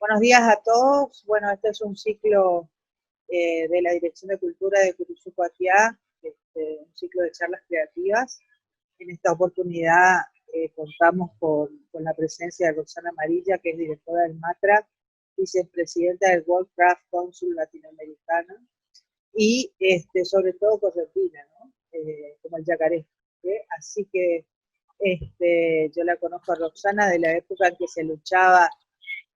Buenos días a todos. Bueno, este es un ciclo de la Dirección de Cultura de Curuzú-Coapiá, un ciclo de charlas creativas. En esta oportunidad contamos con la presencia de Roxana Amarilla, que es directora del MATRA, vicepresidenta del World Craft Council Latinoamericano, y sobre todo correntina, ¿no? Como el yacaré. Así que yo la conozco a Roxana de la época en que se luchaba,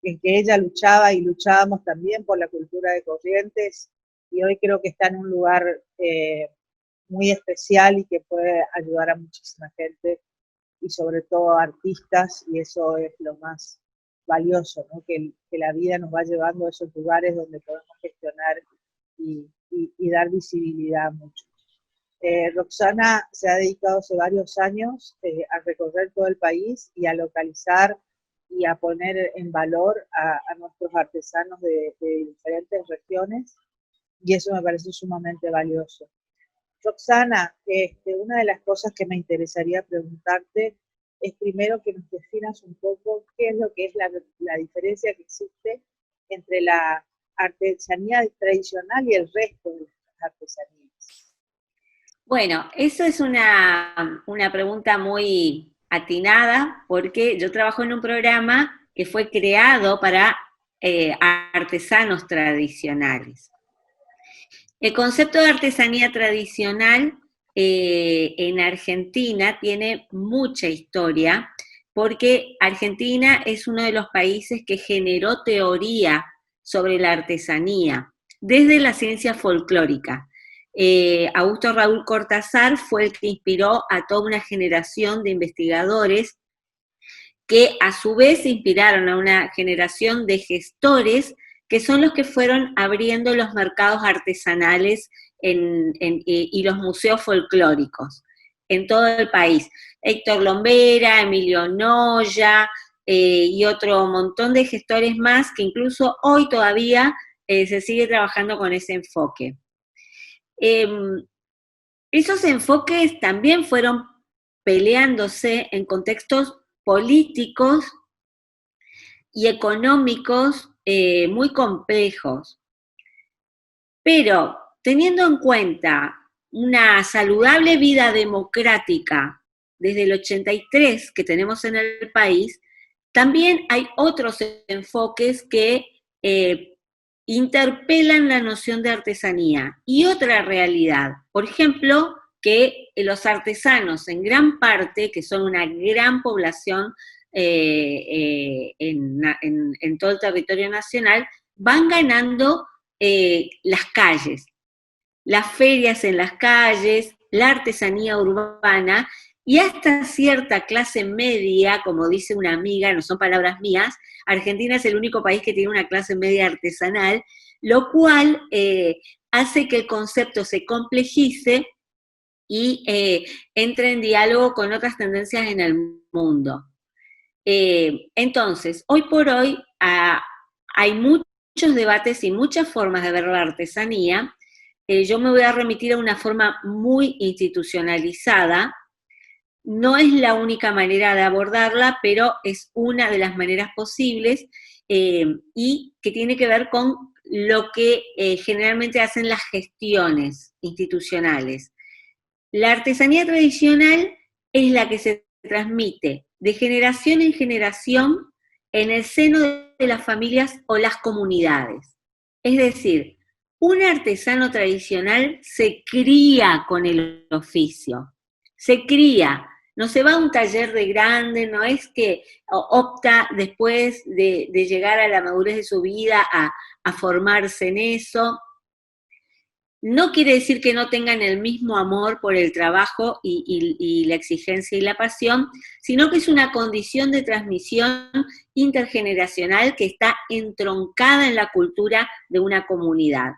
en que ella luchaba y luchábamos también por la cultura de Corrientes, y hoy creo que está en un lugar muy especial y que puede ayudar a muchísima gente y sobre todo a artistas, y eso es lo más valioso, ¿no? Que la vida nos va llevando a esos lugares donde podemos gestionar y dar visibilidad a muchos. Roxana se ha dedicado hace varios años a recorrer todo el país y a localizar y a poner en valor a nuestros artesanos de diferentes regiones, y eso me parece sumamente valioso. Roxana, una de las cosas que me interesaría preguntarte es primero que nos definas un poco qué es lo que es la diferencia que existe entre la artesanía tradicional y el resto de las artesanías. Bueno, eso es una pregunta muy atinada porque yo trabajo en un programa que fue creado para artesanos tradicionales. El concepto de artesanía tradicional en Argentina tiene mucha historia porque Argentina es uno de los países que generó teoría sobre la artesanía desde la ciencia folclórica. Augusto Raúl Cortázar fue el que inspiró a toda una generación de investigadores que a su vez inspiraron a una generación de gestores que son los que fueron abriendo los mercados artesanales y los museos folclóricos en todo el país. Héctor Lombera, Emilio Noya y otro montón de gestores más que incluso hoy todavía se sigue trabajando con ese enfoque. Esos enfoques también fueron peleándose en contextos políticos y económicos muy complejos. Pero teniendo en cuenta una saludable vida democrática desde el 83 que tenemos en el país, también hay otros enfoques que interpelan la noción de artesanía y otra realidad. Por ejemplo, que los artesanos en gran parte, que son una gran población en todo el territorio nacional, van ganando las calles, las ferias en las calles, la artesanía urbana, y hasta cierta clase media, como dice una amiga, no son palabras mías, Argentina es el único país que tiene una clase media artesanal, lo cual hace que el concepto se complejice y entre en diálogo con otras tendencias en el mundo. Entonces, hoy por hoy hay muchos debates y muchas formas de ver la artesanía. Yo me voy a remitir a una forma muy institucionalizada. No es la única manera de abordarla, pero es una de las maneras posibles y que tiene que ver con lo que generalmente hacen las gestiones institucionales. La artesanía tradicional es la que se transmite de generación en generación en el seno de las familias o las comunidades. Es decir, un artesano tradicional se cría con el oficio, se cría, no se va a un taller de grande, no es que opta después de llegar a la madurez de su vida a formarse en eso. No quiere decir que no tengan el mismo amor por el trabajo y la exigencia y la pasión, sino que es una condición de transmisión intergeneracional que está entroncada en la cultura de una comunidad.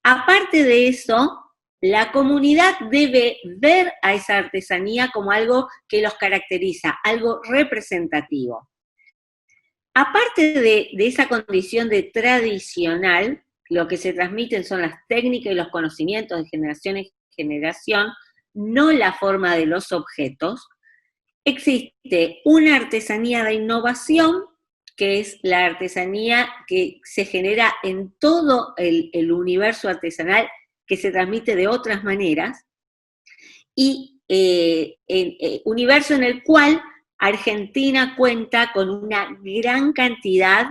Aparte de eso, la comunidad debe ver a esa artesanía como algo que los caracteriza, algo representativo. Aparte de esa condición de tradicional, lo que se transmiten son las técnicas y los conocimientos de generación en generación, no la forma de los objetos. Existe una artesanía de innovación que es la artesanía que se genera en todo el universo artesanal, que se transmite de otras maneras, y universo en el cual Argentina cuenta con una gran cantidad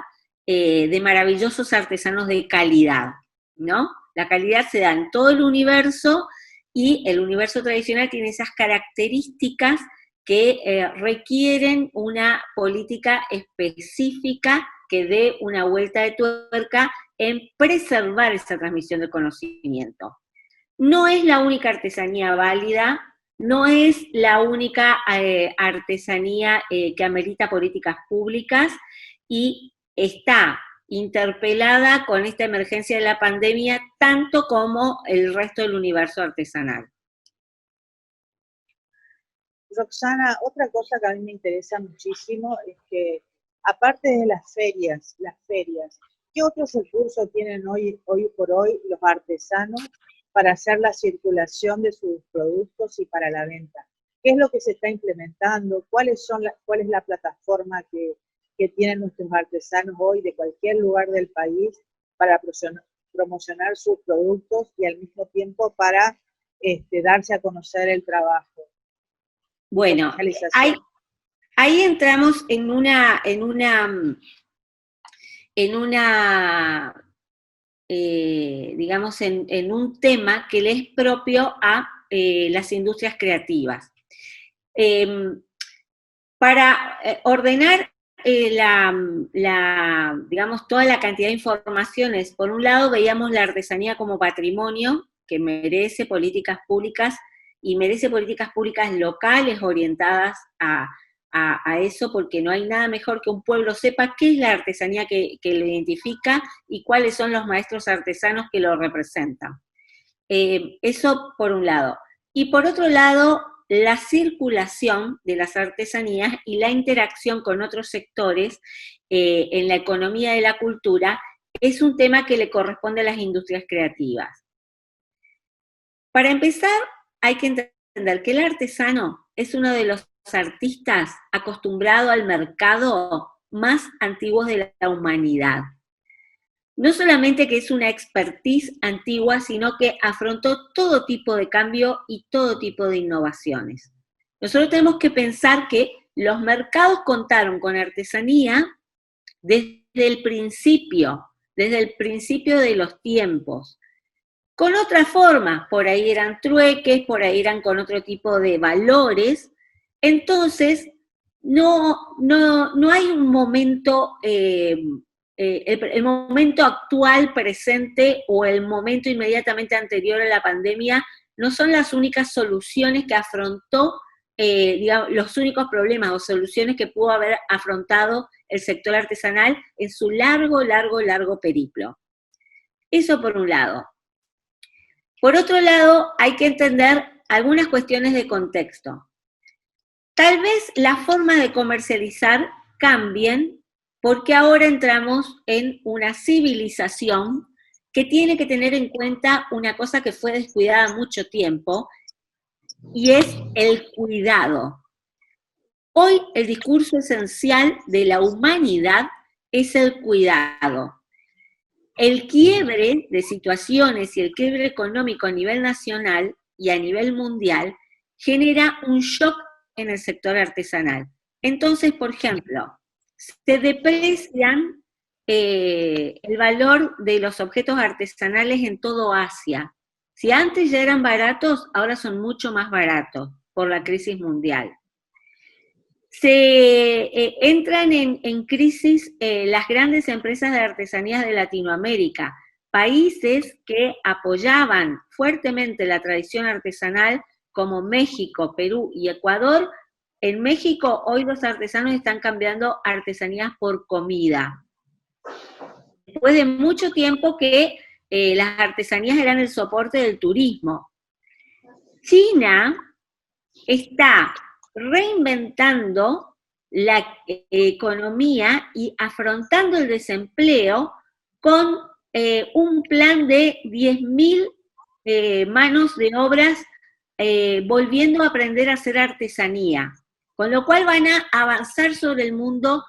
de maravillosos artesanos de calidad, ¿no? La calidad se da en todo el universo, y el universo tradicional tiene esas características que requieren una política específica que dé una vuelta de tuerca en preservar esa transmisión del conocimiento. No es la única artesanía válida, no es la única artesanía que amerita políticas públicas, y está interpelada con esta emergencia de la pandemia tanto como el resto del universo artesanal. Roxana, otra cosa que a mí me interesa muchísimo es que, aparte de las ferias, ¿qué otros recursos tienen hoy por hoy los artesanos para hacer la circulación de sus productos y para la venta? ¿Qué es lo que se está implementando? ¿Cuál es la plataforma que tienen nuestros artesanos hoy de cualquier lugar del país para promocionar sus productos y al mismo tiempo para darse a conocer el trabajo? Bueno, ahí entramos en una digamos, en un tema que le es propio a las industrias creativas. Para ordenar digamos, toda la cantidad de informaciones, por un lado veíamos la artesanía como patrimonio que merece políticas públicas, y merece políticas públicas locales orientadas a eso, porque no hay nada mejor que un pueblo sepa qué es la artesanía que lo identifica y cuáles son los maestros artesanos que lo representan. Eso por un lado. Y por otro lado, la circulación de las artesanías y la interacción con otros sectores en la economía de la cultura es un tema que le corresponde a las industrias creativas. Para empezar, hay que entender que el artesano es uno de los artistas acostumbrado al mercado más antiguos de la humanidad. No solamente que es una expertise antigua, sino que afrontó todo tipo de cambio y todo tipo de innovaciones. Nosotros tenemos que pensar que los mercados contaron con artesanía desde el principio de los tiempos. Con otras formas, por ahí eran trueques, por ahí eran con otro tipo de valores. Entonces, no hay un momento, el momento actual, presente, o el momento inmediatamente anterior a la pandemia, no son las únicas soluciones que afrontó, digamos, los únicos problemas o soluciones que pudo haber afrontado el sector artesanal en su largo periplo. Eso por un lado. Por otro lado, hay que entender algunas cuestiones de contexto. Tal vez la forma de comercializar cambien porque ahora entramos en una civilización que tiene que tener en cuenta una cosa que fue descuidada mucho tiempo, y es el cuidado. Hoy el discurso esencial de la humanidad es el cuidado. El quiebre de situaciones y el quiebre económico a nivel nacional y a nivel mundial genera un shock en el sector artesanal. Entonces, por ejemplo, se deprecian el valor de los objetos artesanales en todo Asia. Si antes ya eran baratos, ahora son mucho más baratos por la crisis mundial. Se entran en crisis las grandes empresas de artesanías de Latinoamérica, países que apoyaban fuertemente la tradición artesanal como México, Perú y Ecuador. En México hoy los artesanos están cambiando artesanías por comida. Después de mucho tiempo que las artesanías eran el soporte del turismo. China está reinventando la economía y afrontando el desempleo con un plan de 10.000 manos de obras volviendo a aprender a hacer artesanía, con lo cual van a avanzar sobre el mundo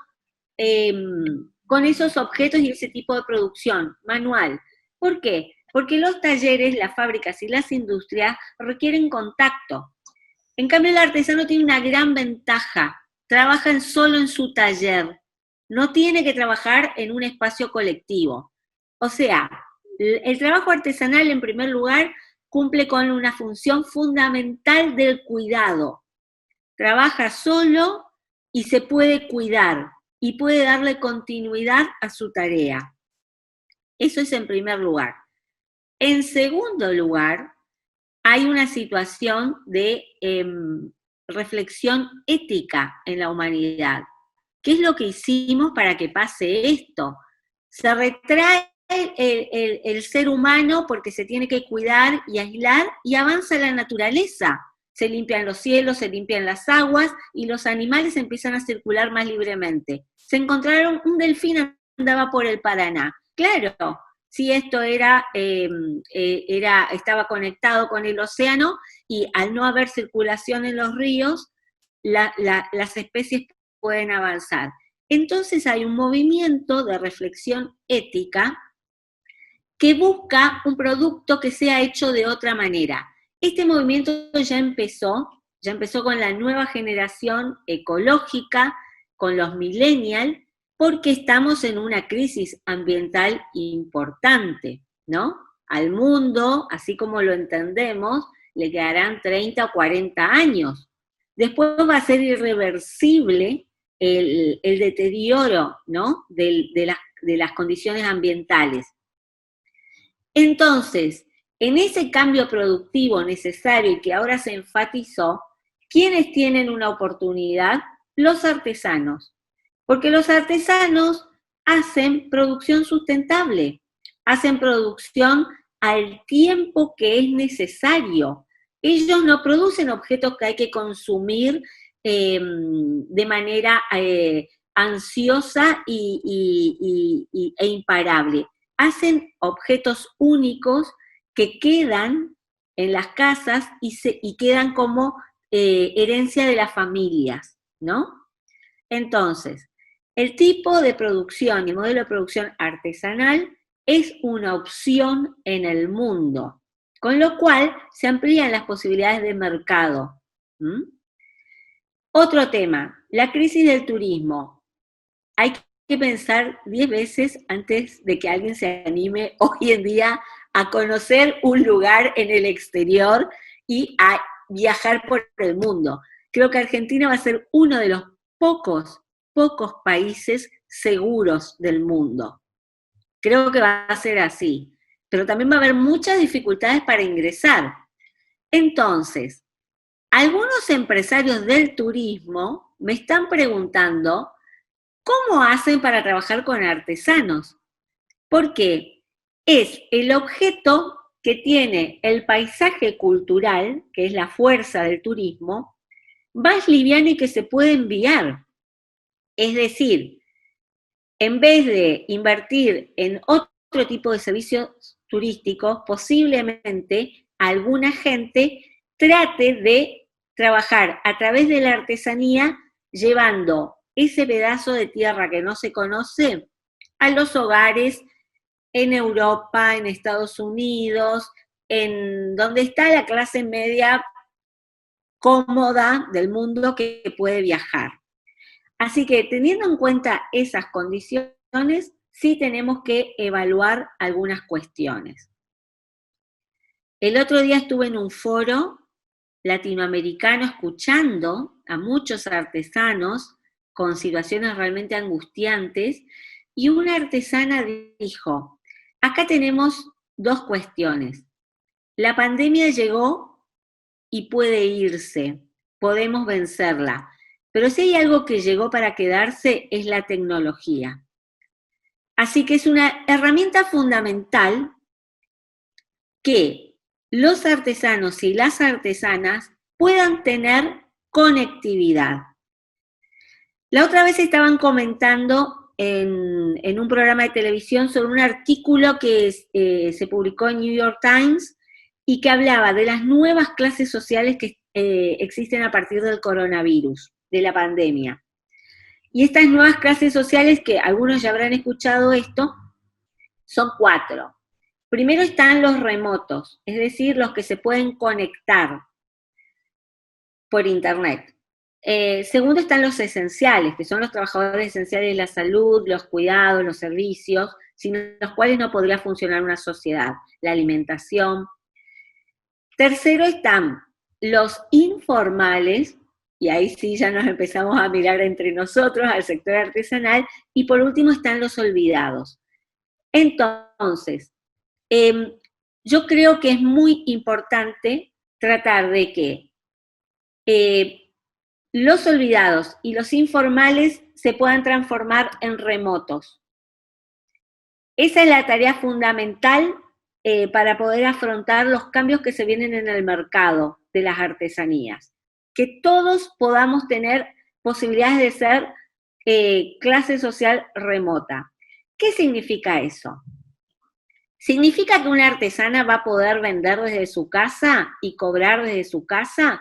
con esos objetos y ese tipo de producción manual. ¿Por qué? Porque los talleres, las fábricas y las industrias requieren contacto. En cambio, el artesano tiene una gran ventaja. Trabaja solo en su taller. No tiene que trabajar en un espacio colectivo. O sea, el trabajo artesanal, en primer lugar, cumple con una función fundamental del cuidado. Trabaja solo y se puede cuidar y puede darle continuidad a su tarea. Eso es en primer lugar. En segundo lugar, hay una situación de reflexión ética en la humanidad. ¿Qué es lo que hicimos para que pase esto? Se retrae el ser humano porque se tiene que cuidar y aislar y avanza la naturaleza. Se limpian los cielos, se limpian las aguas y los animales empiezan a circular más libremente. Se encontraron, un delfín andaba por el Paraná. Claro, si esto estaba conectado con el océano y al no haber circulación en los ríos, las especies pueden avanzar. Entonces hay un movimiento de reflexión ética que busca un producto que sea hecho de otra manera. Este movimiento ya empezó con la nueva generación ecológica, con los millennials, porque estamos en una crisis ambiental importante, ¿no? Al mundo, así como lo entendemos, le quedarán 30 o 40 años. Después va a ser irreversible el deterioro, ¿no? de las condiciones ambientales. Entonces, en ese cambio productivo necesario y que ahora se enfatizó, ¿quiénes tienen una oportunidad? Los artesanos. Porque los artesanos hacen producción sustentable, hacen producción al tiempo que es necesario. Ellos no producen objetos que hay que consumir de manera ansiosa e imparable. Hacen objetos únicos que quedan en las casas y quedan como herencia de las familias, ¿no? Entonces, el tipo de producción y modelo de producción artesanal es una opción en el mundo, con lo cual se amplían las posibilidades de mercado. ¿Mm? Otro tema, la crisis del turismo. Hay que pensar 10 veces antes de que alguien se anime hoy en día a conocer un lugar en el exterior y a viajar por el mundo. Creo que Argentina va a ser uno de los pocos países seguros del mundo. Creo que va a ser así. Pero también va a haber muchas dificultades para ingresar. Entonces, algunos empresarios del turismo me están preguntando ¿cómo hacen para trabajar con artesanos? Porque es el objeto que tiene el paisaje cultural, que es la fuerza del turismo, más liviano y que se puede enviar. Es decir, en vez de invertir en otro tipo de servicios turísticos, posiblemente alguna gente trate de trabajar a través de la artesanía llevando ese pedazo de tierra que no se conoce a los hogares en Europa, en Estados Unidos, en donde está la clase media cómoda del mundo que puede viajar. Así que teniendo en cuenta esas condiciones, sí tenemos que evaluar algunas cuestiones. El otro día estuve en un foro latinoamericano escuchando a muchos artesanos con situaciones realmente angustiantes, y una artesana dijo, acá tenemos dos cuestiones. La pandemia llegó y puede irse, podemos vencerla, pero si hay algo que llegó para quedarse es la tecnología. Así que es una herramienta fundamental que los artesanos y las artesanas puedan tener conectividad. La otra vez estaban comentando en un programa de televisión sobre un artículo que se publicó en New York Times y que hablaba de las nuevas clases sociales que existen a partir del coronavirus, de la pandemia. Y estas nuevas clases sociales, que algunos ya habrán escuchado esto, son 4. Primero están los remotos, es decir, los que se pueden conectar por internet. Segundo están los esenciales, que son los trabajadores esenciales de la salud, los cuidados, los servicios, sin los cuales no podría funcionar una sociedad, la alimentación. Tercero están los informales, y ahí sí ya nos empezamos a mirar entre nosotros al sector artesanal, y por último están los olvidados. Entonces, yo creo que es muy importante tratar de que los olvidados y los informales se puedan transformar en remotos. Esa es la tarea fundamental para poder afrontar los cambios que se vienen en el mercado de las artesanías. Que todos podamos tener posibilidades de ser clase social remota. ¿Qué significa eso? ¿Significa que una artesana va a poder vender desde su casa y cobrar desde su casa?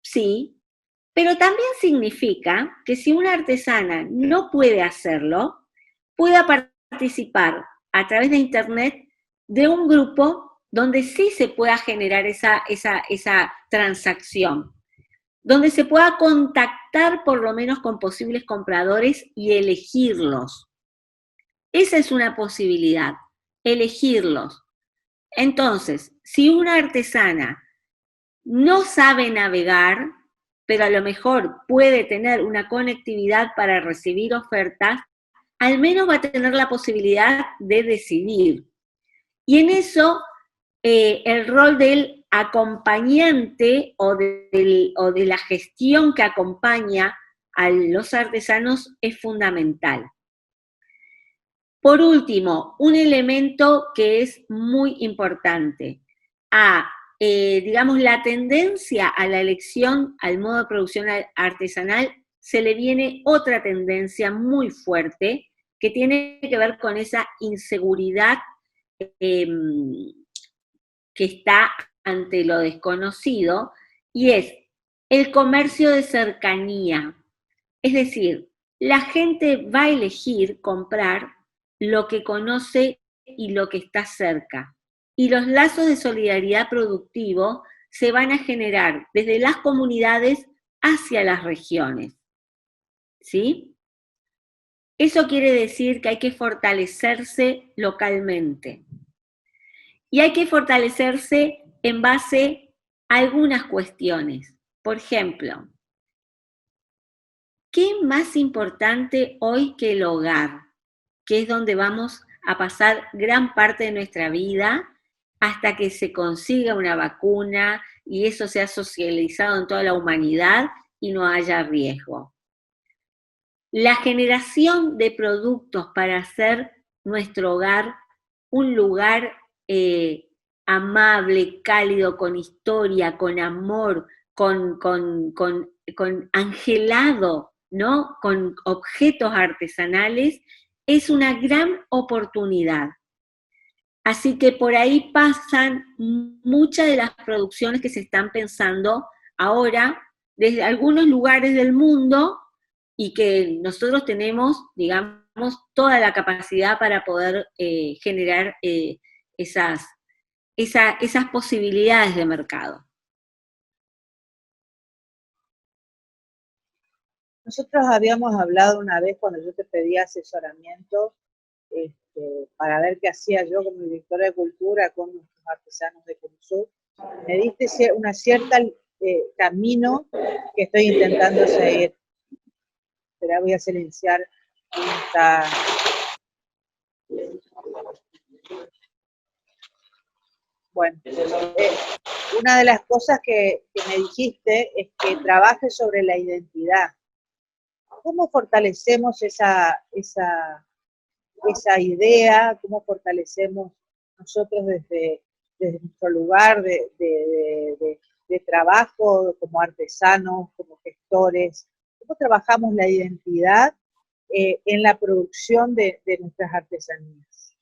Sí, pero también significa que si una artesana no puede hacerlo, pueda participar a través de internet de un grupo donde sí se pueda generar esa transacción, donde se pueda contactar por lo menos con posibles compradores y elegirlos. Esa es una posibilidad, elegirlos. Entonces, si una artesana no sabe navegar, pero a lo mejor puede tener una conectividad para recibir ofertas, al menos va a tener la posibilidad de decidir. Y en eso, el rol del acompañante o de la gestión que acompaña a los artesanos es fundamental. Por último, un elemento que es muy importante, digamos, la tendencia a la elección al modo de producción artesanal, se le viene otra tendencia muy fuerte que tiene que ver con esa inseguridad que está ante lo desconocido, y es el comercio de cercanía. Es decir, la gente va a elegir comprar lo que conoce y lo que está cerca. Y los lazos de solidaridad productivo se van a generar desde las comunidades hacia las regiones. ¿Sí? Eso quiere decir que hay que fortalecerse localmente. Y hay que fortalecerse en base a algunas cuestiones. Por ejemplo, ¿qué más importante hoy que el hogar? Que es donde vamos a pasar gran parte de nuestra vida hasta que se consiga una vacuna y eso sea socializado en toda la humanidad y no haya riesgo. La generación de productos para hacer nuestro hogar un lugar amable, cálido, con historia, con amor, con angelado, ¿no? Con objetos artesanales, es una gran oportunidad. Así que por ahí pasan muchas de las producciones que se están pensando ahora desde algunos lugares del mundo y que nosotros tenemos, digamos, toda la capacidad para poder generar esas posibilidades de mercado. Nosotros habíamos hablado una vez cuando yo te pedí asesoramiento para ver qué hacía yo como directora de cultura con nuestros artesanos de Curuzú. Me diste una cierta camino que estoy intentando seguir. Pero voy a silenciar esta. Bueno, una de las cosas que me dijiste es que trabajes sobre la identidad. ¿Cómo fortalecemos esa idea? ¿Cómo fortalecemos nosotros desde nuestro lugar de trabajo, como artesanos, como gestores? ¿Cómo trabajamos la identidad en la producción de nuestras artesanías?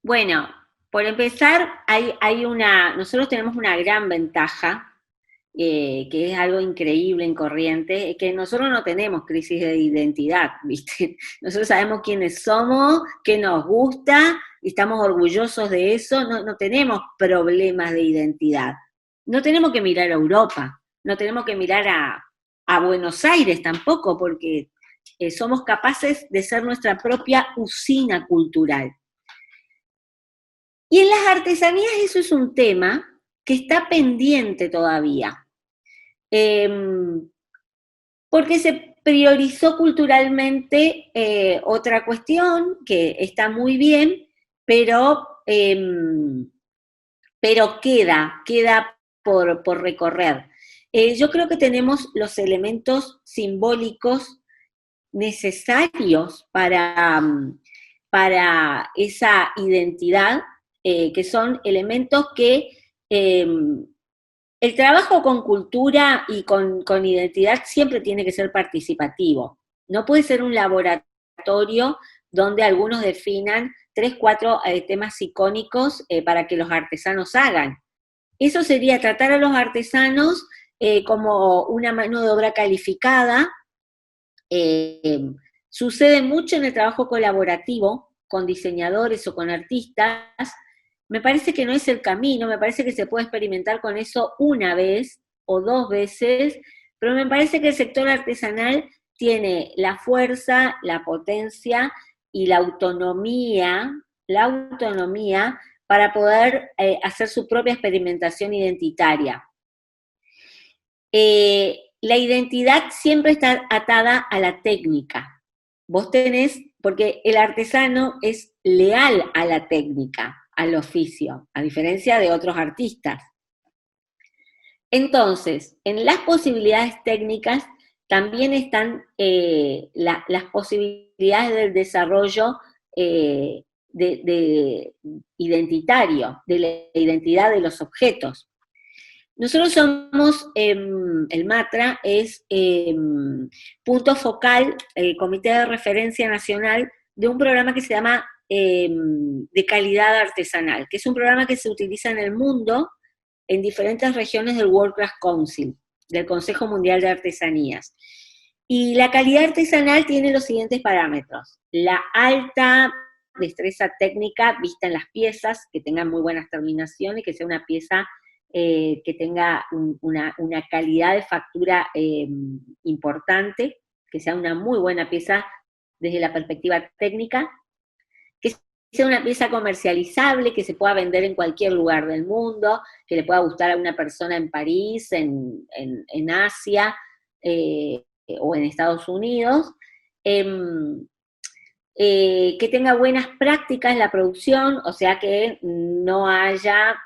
Bueno, por empezar, nosotros tenemos una gran ventaja, que es algo increíble en Corrientes, es que nosotros no tenemos crisis de identidad, ¿viste? Nosotros sabemos quiénes somos, qué nos gusta, y estamos orgullosos de eso, no tenemos problemas de identidad. No tenemos que mirar a Europa, no tenemos que mirar a Buenos Aires tampoco, porque somos capaces de ser nuestra propia usina cultural. Y en las artesanías eso es un tema que está pendiente todavía, porque se priorizó culturalmente otra cuestión que está muy bien, pero queda por recorrer. Yo creo que tenemos los elementos simbólicos necesarios para esa identidad, que son elementos que el trabajo con cultura y con identidad siempre tiene que ser participativo. No puede ser un laboratorio donde algunos definan 3, 4 temas icónicos para que los artesanos hagan. Eso sería tratar a los artesanos como una mano de obra calificada. Sucede mucho en el trabajo colaborativo con diseñadores o con artistas. Me parece que no es el camino, me parece que se puede experimentar con eso una vez o 2 veces, pero me parece que el sector artesanal tiene la fuerza, la potencia y la autonomía para poder hacer su propia experimentación identitaria. La identidad siempre está atada a la técnica. Vos tenés, porque el artesano es leal a la técnica, al oficio, a diferencia de otros artistas. Entonces, en las posibilidades técnicas también están las posibilidades del desarrollo identitario, de la identidad de los objetos. Nosotros somos, el MATRA es punto focal, el Comité de Referencia Nacional, de un programa que se llama de calidad artesanal, que es un programa que se utiliza en el mundo, en diferentes regiones del World Class Council, del Consejo Mundial de Artesanías. Y la calidad artesanal tiene los siguientes parámetros: la alta destreza técnica vista en las piezas, que tengan muy buenas terminaciones, que sea una pieza que tenga una calidad de factura importante, que sea una muy buena pieza desde la perspectiva técnica, que sea una pieza comercializable, que se pueda vender en cualquier lugar del mundo, que le pueda gustar a una persona en París, en Asia o en Estados Unidos, que tenga buenas prácticas en la producción, o sea que no haya,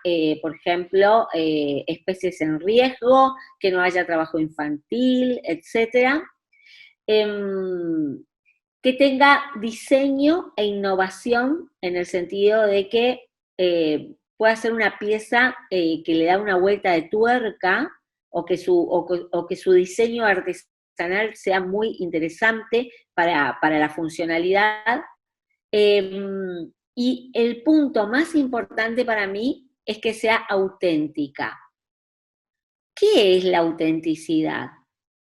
por ejemplo, especies en riesgo, que no haya trabajo infantil, etc. Que tenga diseño e innovación en el sentido de que pueda ser una pieza que le da una vuelta de tuerca, o que su diseño artesanal sea muy interesante para la funcionalidad. Y el punto más importante para mí es que sea auténtica. ¿Qué es la autenticidad?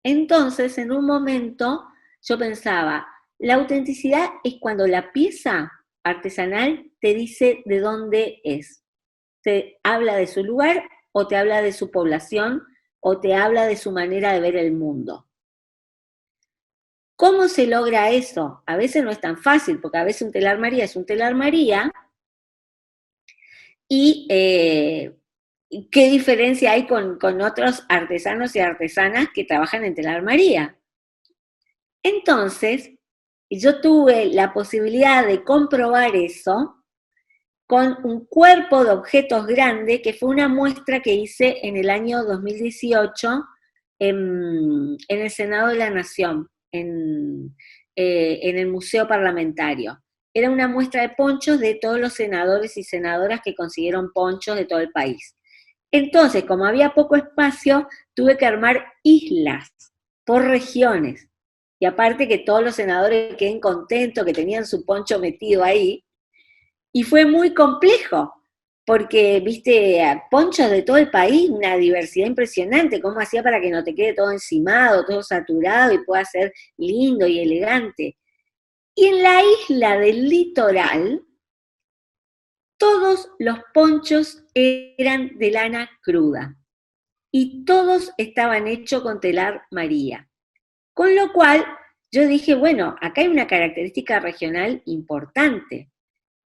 Entonces, en un momento, yo pensaba, la autenticidad es cuando la pieza artesanal te dice de dónde es. Te habla de su lugar, o te habla de su población, o te habla de su manera de ver el mundo. ¿Cómo se logra eso? A veces no es tan fácil, porque a veces un telar María es un telar María, y ¿qué diferencia hay con otros artesanos y artesanas que trabajan en telar María? Entonces, yo tuve la posibilidad de comprobar eso con un cuerpo de objetos grande, que fue una muestra que hice en el año 2018 en el Senado de la Nación, en el Museo Parlamentario. Era una muestra de ponchos de todos los senadores y senadoras que consiguieron ponchos de todo el país. Entonces, como había poco espacio, tuve que armar islas por regiones. Y aparte que todos los senadores queden contentos, que tenían su poncho metido ahí. Y fue muy complejo, porque, viste, ponchos de todo el país, una diversidad impresionante, cómo hacía para que no te quede todo encimado, todo saturado y pueda ser lindo y elegante. Y en la isla del litoral, todos los ponchos eran de lana cruda y todos estaban hechos con telar María. Con lo cual, yo dije, bueno, acá hay una característica regional importante.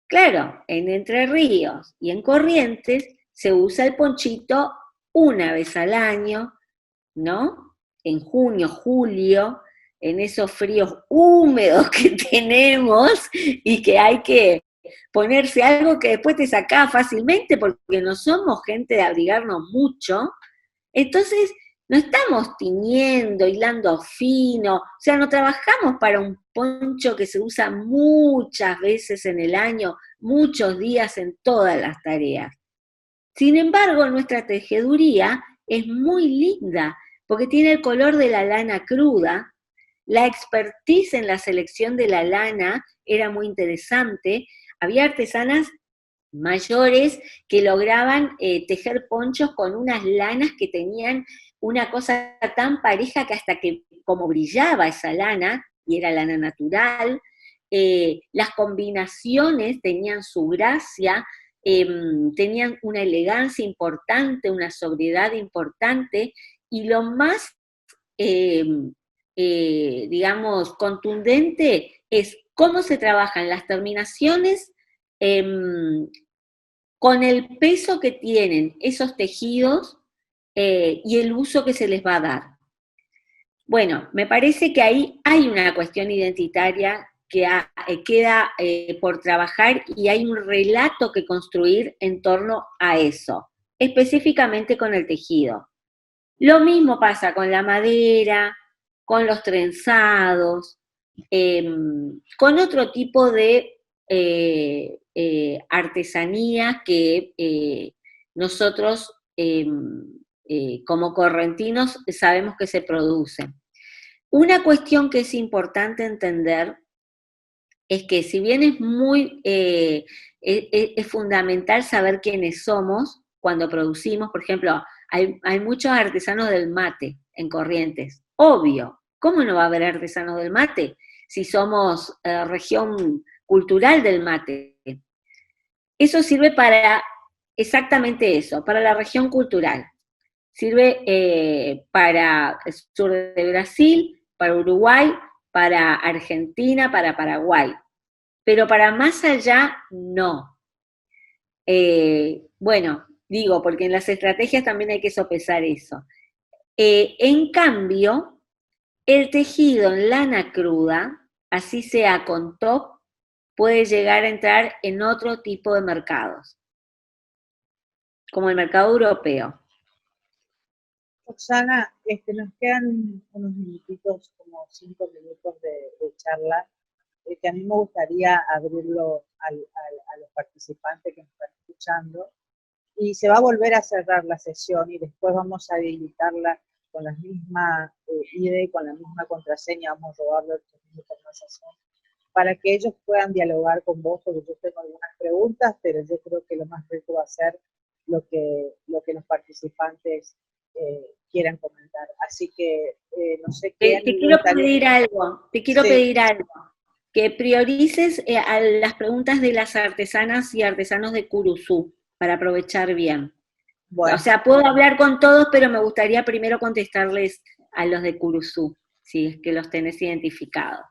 Claro, en Entre Ríos y en Corrientes se usa el ponchito una vez al año, ¿no? En junio, julio, en esos fríos húmedos que tenemos y que hay que ponerse algo que después te sacás fácilmente porque no somos gente de abrigarnos mucho. Entonces, no estamos tiñendo, hilando fino, o sea, no trabajamos para un poncho que se usa muchas veces en el año, muchos días en todas las tareas. Sin embargo, nuestra tejeduría es muy linda, porque tiene el color de la lana cruda, la expertise en la selección de la lana era muy interesante, había artesanas mayores que lograban tejer ponchos con unas lanas que tenían una cosa tan pareja que hasta que como brillaba esa lana, y era lana natural, las combinaciones tenían su gracia, tenían una elegancia importante, una sobriedad importante, y lo más, eh, digamos, contundente es cómo se trabajan las terminaciones con el peso que tienen esos tejidos y el uso que se les va a dar. Bueno, me parece que ahí hay una cuestión identitaria que queda por trabajar y hay un relato que construir en torno a eso, específicamente con el tejido. Lo mismo pasa con la madera, con los trenzados, con otro tipo de artesanías que nosotros como correntinos sabemos que se producen. Una cuestión que es importante entender es que si bien es muy, es fundamental saber quiénes somos cuando producimos, por ejemplo, hay muchos artesanos del mate en Corrientes, obvio, ¿cómo no va a haber artesanos del mate si somos región cultural del mate? Eso sirve para exactamente eso, para la región cultural. Sirve para el sur de Brasil, para Uruguay, para Argentina, para Paraguay. Pero para más allá, no. Bueno, digo, porque en las estrategias también hay que sopesar eso. En cambio, el tejido en lana cruda, así sea con top, puede llegar a entrar en otro tipo de mercados, como el mercado europeo. Roxana, nos quedan unos minutitos, como 5 minutos de charla, que a mí me gustaría abrirlo a los participantes que nos están escuchando, y se va a volver a cerrar la sesión y después vamos a habilitarla con la misma ID y con la misma contraseña, vamos a robarle la misma conversación para que ellos puedan dialogar con vos, porque yo tengo algunas preguntas, pero yo creo que lo más rico va a ser lo que los participantes quieran comentar. Así que no sé qué. Te quiero pedir algo, Sí. que priorices a las preguntas de las artesanas y artesanos de Curuzú, para aprovechar bien. O Bueno, sea, puedo hablar con todos, pero me gustaría primero contestarles a los de Curuzú, si es que los tenés identificados.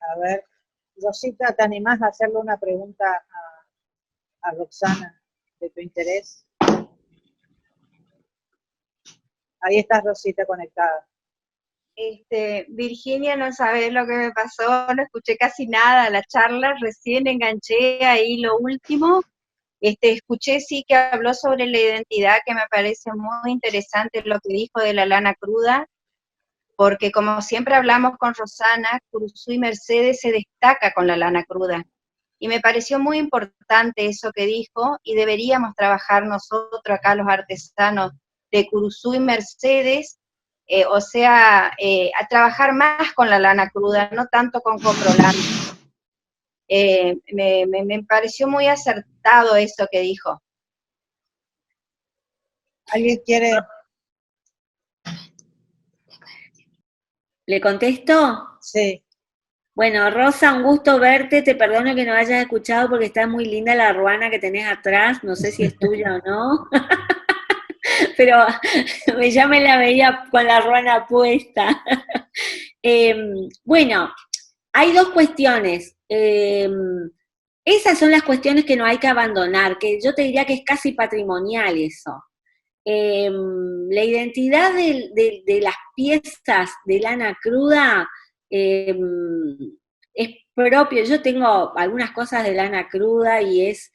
a ver, Rosita, ¿te animás a hacerle una pregunta a Roxana de tu interés? Ahí estás, Rosita, conectada. Virginia, no sabes lo que me pasó, no escuché casi nada la charla, recién enganché ahí lo último. Escuché sí que habló sobre la identidad, que me parece muy interesante lo que dijo de la lana cruda, porque como siempre hablamos con Rosana, Curuzú y Mercedes se destaca con la lana cruda. Y me pareció muy importante eso que dijo, y deberíamos trabajar nosotros acá los artesanos de Curuzú y Mercedes, o sea, a trabajar más con la lana cruda, no tanto con coprolán. Me pareció muy acertado eso que dijo. ¿Alguien quiere? ¿Le contesto? Sí. Bueno, Rosa, un gusto verte, te perdono que no hayas escuchado porque está muy linda la ruana que tenés atrás, no sé si es tuya o no, pero ya me la veía con la ruana puesta. Bueno, hay dos cuestiones. Esas son las cuestiones que no hay que abandonar, que yo te diría que es casi patrimonial eso. La identidad de las piezas de lana cruda es propio. Yo tengo algunas cosas de lana cruda y es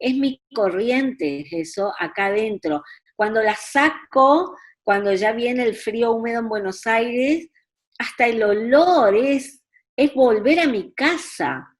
mi corriente eso acá adentro. Cuando las saco, cuando ya viene el frío húmedo en Buenos Aires, hasta el olor es volver a mi casa.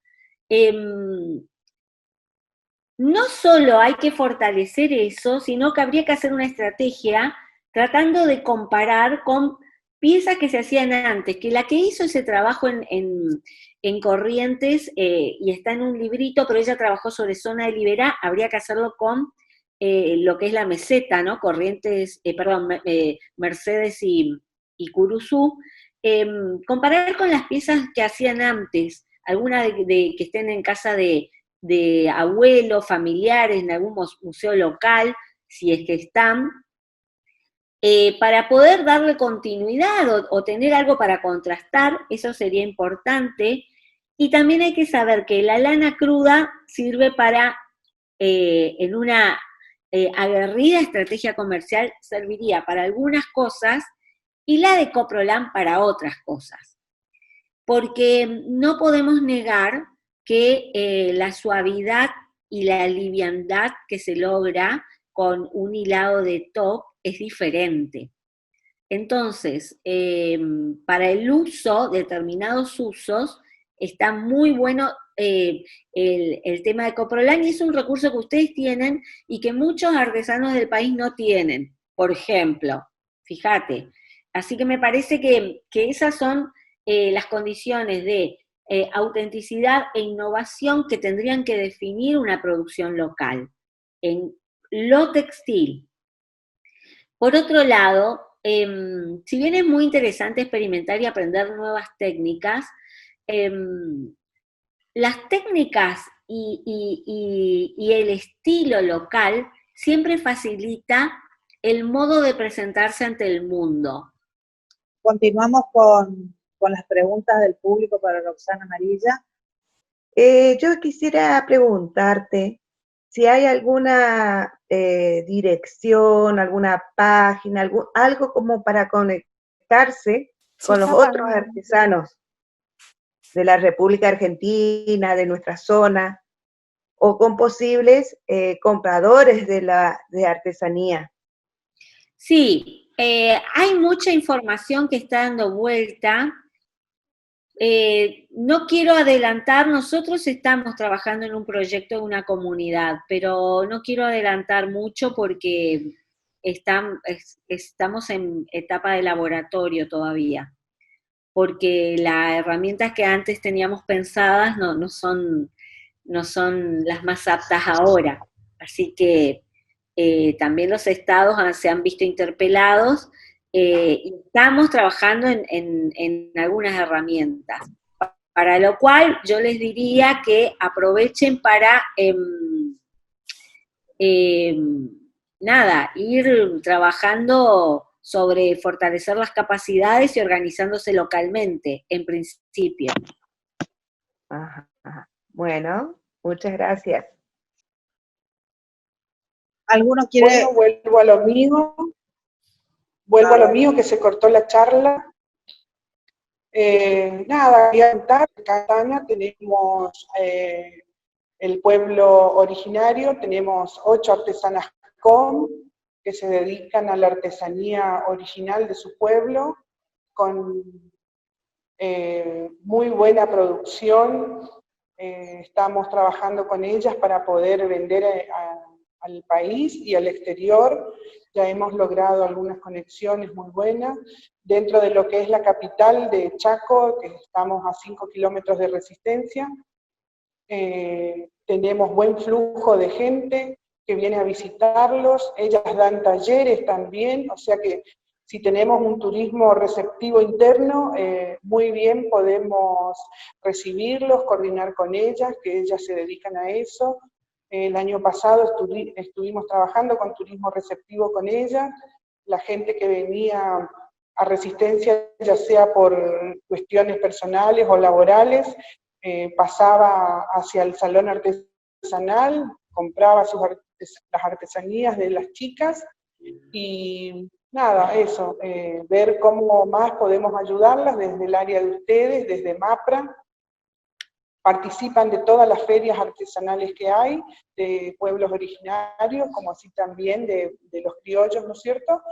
No solo hay que fortalecer eso, sino que habría que hacer una estrategia tratando de comparar con piezas que se hacían antes, que la que hizo ese trabajo en Corrientes, y está en un librito, pero ella trabajó sobre zona de Liberá, habría que hacerlo con lo que es la meseta, ¿no? Corrientes, Mercedes y Curuzú, comparar con las piezas que hacían antes, algunas que estén en casa de abuelos, familiares, en algún museo local, si es que están, para poder darle continuidad o tener algo para contrastar, eso sería importante. Y también hay que saber que la lana cruda sirve para, en una aguerrida estrategia comercial, serviría para algunas cosas y la de coprolán para otras cosas. Porque no podemos negar que la suavidad y la liviandad que se logra con un hilado de top es diferente. Entonces, para el uso, determinados usos, está muy bueno el tema de coprolán y es un recurso que ustedes tienen y que muchos artesanos del país no tienen, por ejemplo, fíjate. Así que me parece que esas son las condiciones de autenticidad e innovación que tendrían que definir una producción local en lo textil. Por otro lado, si bien es muy interesante experimentar y aprender nuevas técnicas, las técnicas y el estilo local siempre facilita el modo de presentarse ante el mundo. Continuamos con las preguntas del público para Roxana Amarilla. Yo quisiera preguntarte si hay alguna dirección, alguna página, algo como para conectarse con los otros artesanos de la República Argentina, de nuestra zona, o con posibles compradores de artesanía. Sí, hay mucha información que está dando vuelta. No quiero adelantar, nosotros estamos trabajando en un proyecto de una comunidad, pero no quiero adelantar mucho porque estamos en etapa de laboratorio todavía, porque las herramientas que antes teníamos pensadas no son las más aptas ahora. Así que también los estados se han visto interpelados y estamos trabajando en algunas herramientas. Para lo cual yo les diría que aprovechen para ir trabajando sobre fortalecer las capacidades y organizándose localmente, en principio. Ajá. Bueno, muchas gracias. ¿Alguno quiere? Bueno, vuelvo a lo mío, que se cortó la charla. Nada, quería contar, en Cataña tenemos el pueblo originario, tenemos 8 artesanas que se dedican a la artesanía original de su pueblo, con muy buena producción. Estamos trabajando con ellas para poder vender al país y al exterior. Ya hemos logrado algunas conexiones muy buenas. Dentro de lo que es la capital de Chaco, que estamos a 5 kilómetros de Resistencia, tenemos buen flujo de gente que viene a visitarlos, ellas dan talleres también, o sea que si tenemos un turismo receptivo interno, muy bien podemos recibirlos, coordinar con ellas, que ellas se dedican a eso. El año pasado estuvimos trabajando con turismo receptivo con ellas, la gente que venía a Resistencia, ya sea por cuestiones personales o laborales, pasaba hacia el salón artesanal, compraba las artesanías de las chicas, y nada, eso, ver cómo más podemos ayudarlas desde el área de ustedes, desde MAPRA. Participan de todas las ferias artesanales que hay, de pueblos originarios, como así también de los criollos, ¿no es cierto?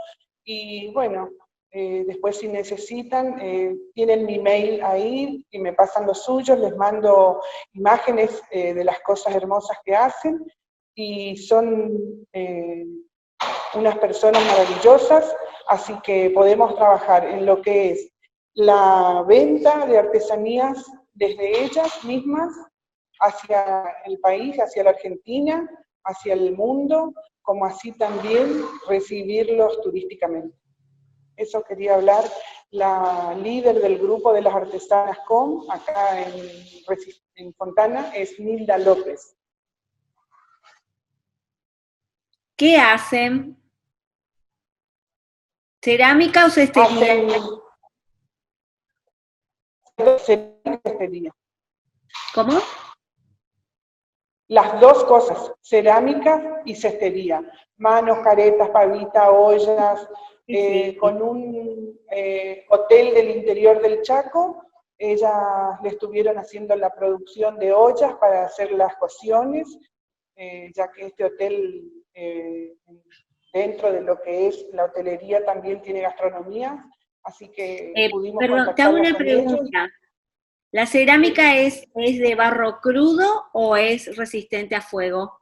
Y bueno, después si necesitan, tienen mi mail ahí y me pasan los suyos, les mando imágenes de las cosas hermosas que hacen, y son unas personas maravillosas, así que podemos trabajar en lo que es la venta de artesanías desde ellas mismas hacia el país, hacia la Argentina, hacia el mundo, como así también recibirlos turísticamente. Eso quería hablar. La líder del grupo de las artesanas COM, acá en Fontana, es Nilda López. ¿Qué hacen? ¿Cerámica o cestería? Cestería. ¿Cómo? Las dos cosas, cerámica y cestería. Manos, caretas, pavita, ollas, con un hotel del interior del Chaco. Ellas le estuvieron haciendo la producción de ollas para hacer las cocciones, ya que este hotel, dentro de lo que es la hotelería, también tiene gastronomía, así que pudimos Perdón, te hago una pregunta. ¿La cerámica es de barro crudo o es resistente a fuego?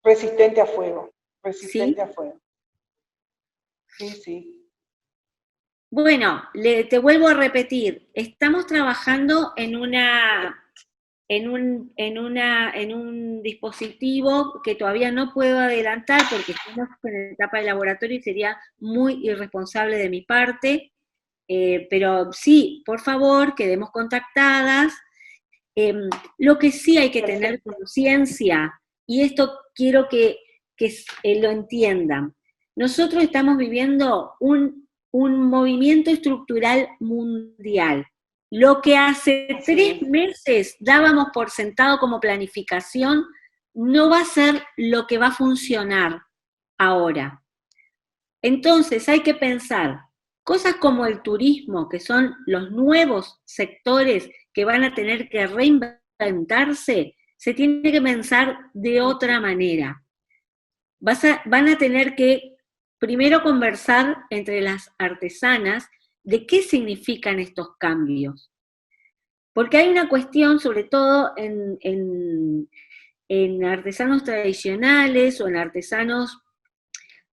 Resistente a fuego, resistente ¿Sí? a fuego. Sí, sí. Bueno, te vuelvo a repetir, estamos trabajando en un dispositivo que todavía no puedo adelantar porque estamos en la etapa de laboratorio y sería muy irresponsable de mi parte, pero sí, por favor, quedemos contactadas. Lo que sí hay que tener conciencia, y esto quiero que lo entiendan, nosotros estamos viviendo un movimiento estructural mundial. Lo que hace 3 meses dábamos por sentado como planificación, no va a ser lo que va a funcionar ahora. Entonces hay que pensar cosas como el turismo, que son los nuevos sectores que van a tener que reinventarse, se tiene que pensar de otra manera. Van a tener que primero conversar entre las artesanas de qué significan estos cambios. Porque hay una cuestión, sobre todo en artesanos tradicionales o en artesanos,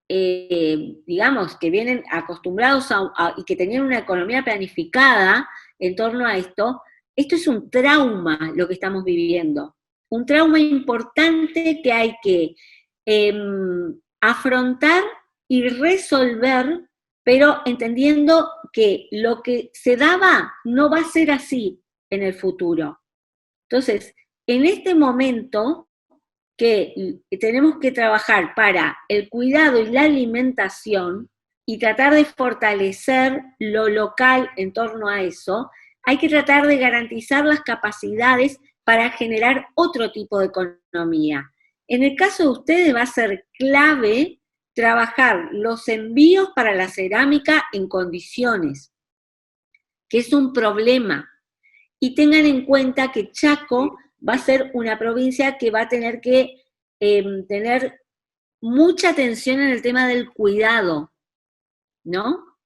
digamos, que vienen acostumbrados y que tenían una economía planificada en torno a esto es un trauma lo que estamos viviendo. Un trauma importante que hay que afrontar y resolver, pero entendiendo que lo que se daba no va a ser así en el futuro. Entonces, en este momento que tenemos que trabajar para el cuidado y la alimentación y tratar de fortalecer lo local en torno a eso, hay que tratar de garantizar las capacidades para generar otro tipo de economía. En el caso de ustedes va a ser clave trabajar los envíos para la cerámica en condiciones, que es un problema. Y tengan en cuenta que Chaco va a ser una provincia que va a tener que tener mucha atención en el tema del cuidado, ¿no?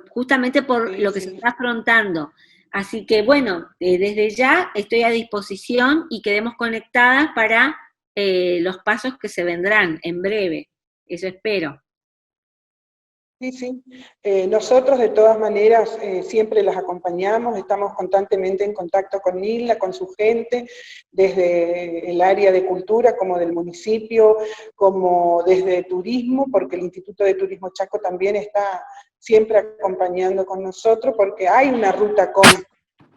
Justamente por lo que se está afrontando. Así que bueno, desde ya estoy a disposición y quedemos conectadas para los pasos que se vendrán en breve, eso espero. Sí, sí. Nosotros de todas maneras siempre las acompañamos, estamos constantemente en contacto con Nilda, con su gente, desde el área de cultura como del municipio, como desde turismo, porque el Instituto de Turismo Chaco también está siempre acompañando con nosotros, porque hay una ruta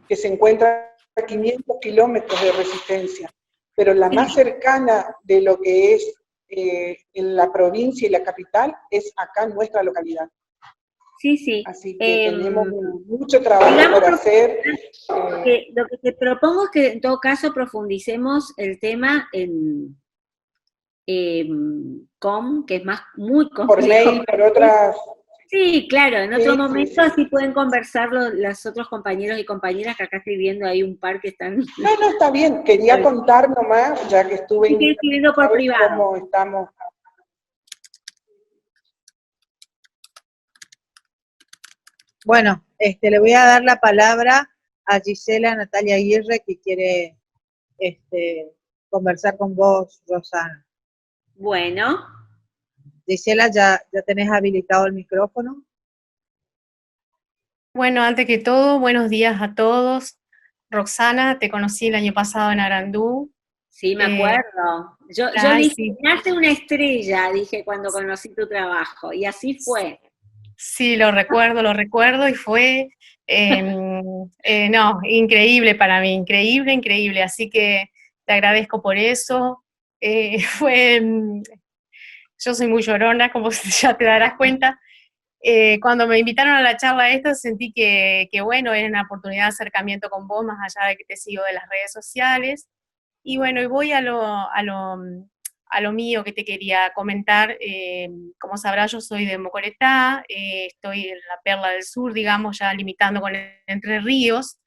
que se encuentra a 500 kilómetros de Resistencia, pero la más cercana de lo que es en la provincia y la capital es acá en nuestra localidad. Sí, sí. Así que tenemos mucho trabajo por hacer. Lo que te propongo es que en todo caso profundicemos el tema en com, que es muy complejo. Por mail, por otras... Sí, claro, en otro momento sí. así pueden conversar los otros compañeros y compañeras, que acá estoy viendo ahí un par que están... No, está bien, quería contar nomás, ya que estuve escribiendo por privado. Cómo estamos. Bueno, le voy a dar la palabra a Gisela Natalia Aguirre, que quiere conversar con vos, Rosana. Bueno. Gisela, ¿ya tenés habilitado el micrófono? Bueno, antes que todo, buenos días a todos. Roxana, te conocí el año pasado en Arandú. Sí, me acuerdo. Yo dije, sí. nace una estrella, dije cuando conocí tu trabajo, y así fue. Sí, lo recuerdo, y fue, no, increíble para mí, increíble, así que te agradezco por eso. Yo soy muy llorona, como ya te darás cuenta. Cuando me invitaron a la charla esta, sentí que bueno, era una oportunidad de acercamiento con vos, más allá de que te sigo de las redes sociales. Y bueno, y voy a lo mío que te quería comentar. Como sabrás, yo soy de Mocoretá, estoy en la Perla del Sur, digamos, ya limitando con Entre Ríos,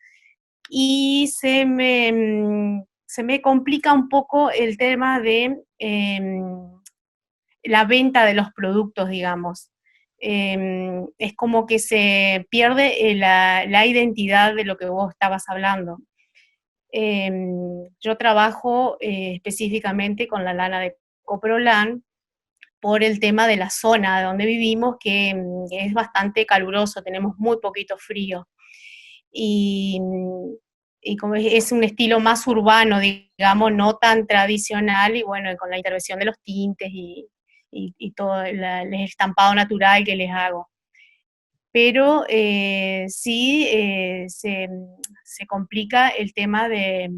y se me complica un poco el tema de la venta de los productos, digamos. Es como que se pierde la identidad de lo que vos estabas hablando. Yo trabajo específicamente con la lana de Coprolan por el tema de la zona de donde vivimos, que es bastante caluroso, tenemos muy poquito frío. Y como es un estilo más urbano, digamos, no tan tradicional, y bueno, con la intervención de los tintes y todo el estampado natural que les hago. Pero sí se complica el tema de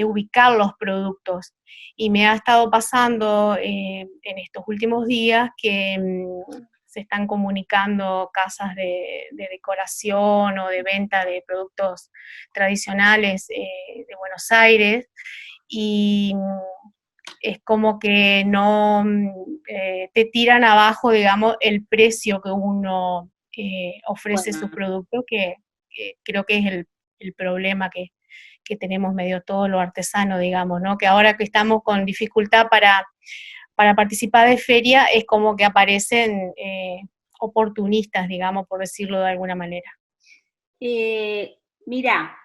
ubicar los productos. Y me ha estado pasando en estos últimos días que se están comunicando casas de decoración o de venta de productos tradicionales de Buenos Aires, y es como que no te tiran abajo, digamos, el precio que uno ofrece su producto, que creo que es el problema que tenemos medio todos los artesanos, digamos, ¿no? Que ahora que estamos con dificultad para participar de feria, es como que aparecen oportunistas, digamos, por decirlo de alguna manera. Mira,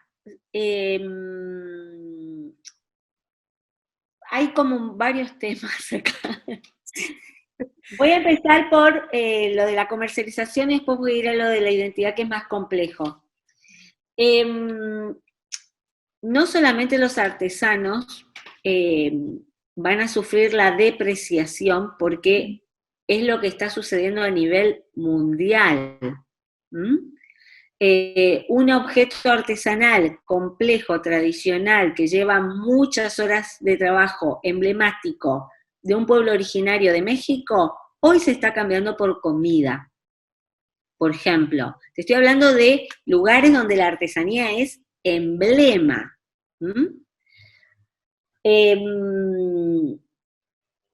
hay como varios temas acá. Voy a empezar por lo de la comercialización y después voy a ir a lo de la identidad, que es más complejo. No solamente los artesanos van a sufrir la depreciación, porque es lo que está sucediendo a nivel mundial. Un objeto artesanal complejo, tradicional, que lleva muchas horas de trabajo, emblemático, de un pueblo originario de México, hoy se está cambiando por comida. Por ejemplo, te estoy hablando de lugares donde la artesanía es emblema.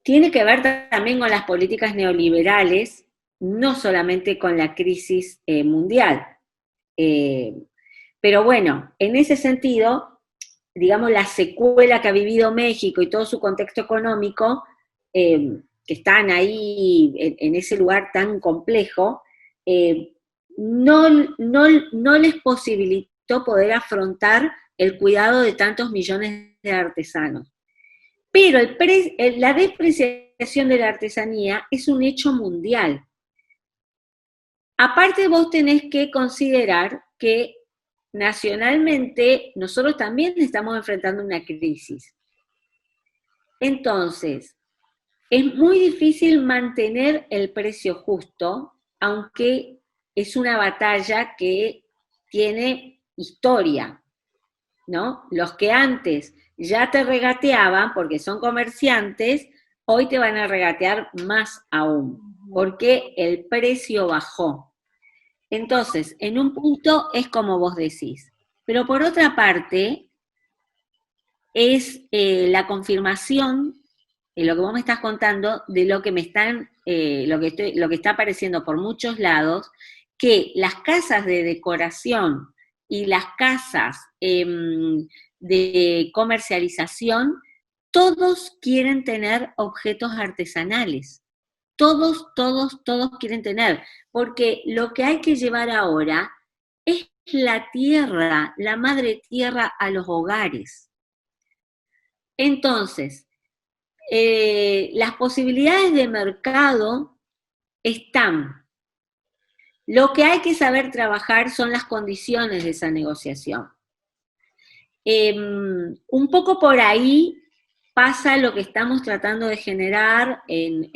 Tiene que ver también con las políticas neoliberales, no solamente con la crisis mundial. Pero bueno, en ese sentido, digamos, la secuela que ha vivido México y todo su contexto económico, que están ahí en ese lugar tan complejo, no les posibilitó poder afrontar el cuidado de tantos millones de artesanos. Pero la depreciación de la artesanía es un hecho mundial. Aparte vos tenés que considerar que nacionalmente nosotros también estamos enfrentando una crisis. Entonces, es muy difícil mantener el precio justo, aunque es una batalla que tiene historia, ¿no? Los que antes ya te regateaban porque son comerciantes, hoy te van a regatear más aún, porque el precio bajó. Entonces, en un punto es como vos decís, pero por otra parte, es la confirmación lo que vos me estás contando de lo que me están, lo que está apareciendo por muchos lados, que las casas de decoración y las casas de comercialización, todos quieren tener objetos artesanales. Todos quieren tener, porque lo que hay que llevar ahora es la tierra, la madre tierra a los hogares. Entonces, las posibilidades de mercado están. Lo que hay que saber trabajar son las condiciones de esa negociación. Un poco por ahí pasa lo que estamos tratando de generar en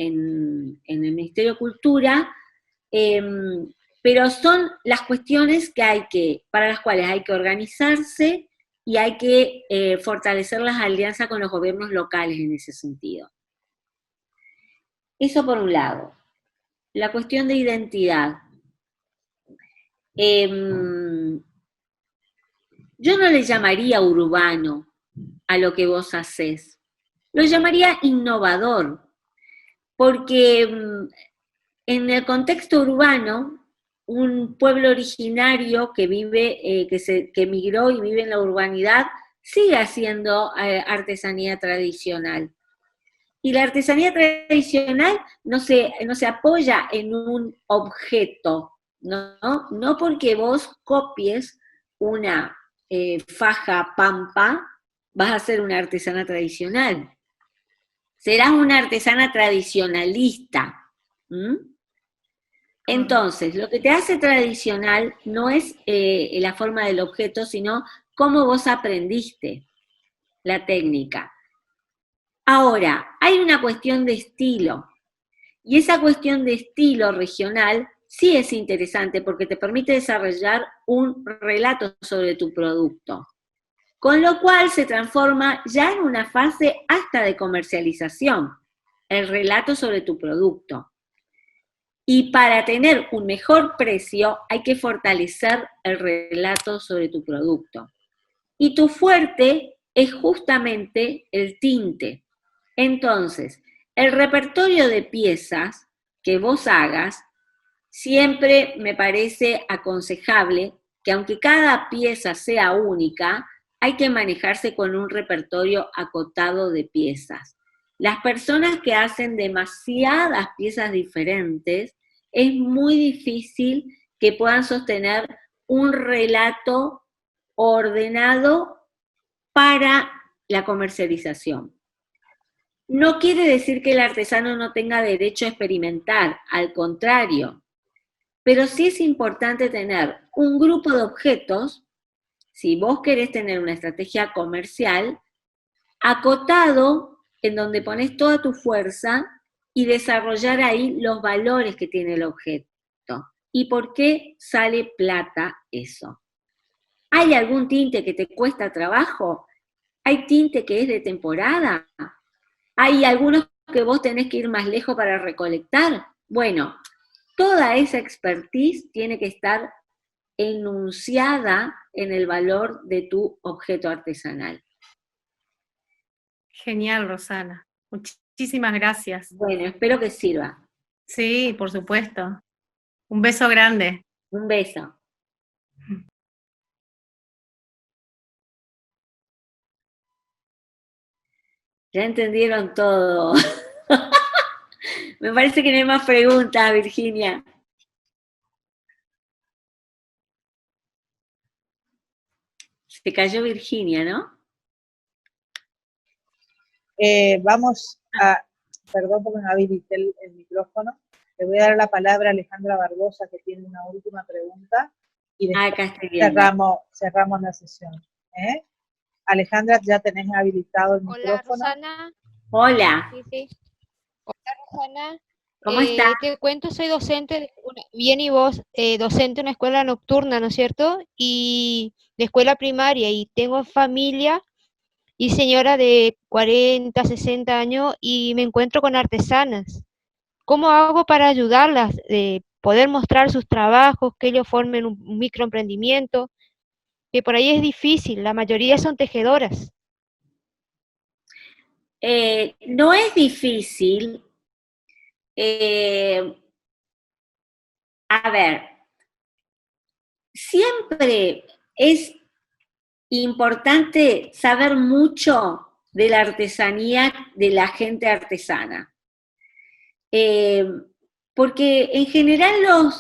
el Ministerio de Cultura, pero son las cuestiones para las cuales hay que organizarse y hay que fortalecer las alianzas con los gobiernos locales en ese sentido. Eso por un lado. La cuestión de identidad. Yo no le llamaría urbano a lo que vos hacés. Lo llamaría innovador, porque en el contexto urbano, un pueblo originario que vive, que migró y vive en la urbanidad, sigue haciendo artesanía tradicional. Y la artesanía tradicional no se apoya en un objeto, no porque vos copies una faja pampa, vas a ser una artesana tradicional. Serás una artesana tradicionalista. Entonces, lo que te hace tradicional no es la forma del objeto, sino cómo vos aprendiste la técnica. Ahora, hay una cuestión de estilo, y esa cuestión de estilo regional sí es interesante porque te permite desarrollar un relato sobre tu producto, con lo cual se transforma ya en una fase hasta de comercialización, el relato sobre tu producto. Y para tener un mejor precio hay que fortalecer el relato sobre tu producto. Y tu fuerte es justamente el tinte. Entonces, el repertorio de piezas que vos hagas, siempre me parece aconsejable que aunque cada pieza sea única, hay que manejarse con un repertorio acotado de piezas. Las personas que hacen demasiadas piezas diferentes, es muy difícil que puedan sostener un relato ordenado para la comercialización. No quiere decir que el artesano no tenga derecho a experimentar, al contrario, pero sí es importante tener un grupo de objetos, si vos querés tener una estrategia comercial, acotado en donde pones toda tu fuerza y desarrollar ahí los valores que tiene el objeto. ¿Y por qué sale plata eso? ¿Hay algún tinte que te cuesta trabajo? ¿Hay tinte que es de temporada? ¿Hay algunos que vos tenés que ir más lejos para recolectar? Bueno, toda esa expertise tiene que estar enunciada en el valor de tu objeto artesanal. Genial, Rosana. Muchísimas gracias. Bueno, espero que sirva. Sí, por supuesto. Un beso grande. Un beso. Ya entendieron todo. Me parece que no hay más preguntas, Virginia. Se cayó Virginia, ¿no? Vamos a, perdón porque no habilité el micrófono, le voy a dar la palabra a Alejandra Barbosa, que tiene una última pregunta, y después Acá estoy viendo. cerramos la sesión. Alejandra, ya tenés habilitado el Hola, micrófono. Rosana. Hola, Sí, sí. Hola, Rosana. ¿cómo estás? Te cuento, soy docente, bien y vos, docente de una escuela nocturna, ¿no es cierto? Y de escuela primaria, y tengo familia y señora de 40, 60 años, y me encuentro con artesanas. ¿Cómo hago para ayudarlas? Poder mostrar sus trabajos, que ellos formen un microemprendimiento, que por ahí es difícil, la mayoría son tejedoras. No es difícil. A ver, siempre es importante saber mucho de la artesanía de la gente artesana. Porque en general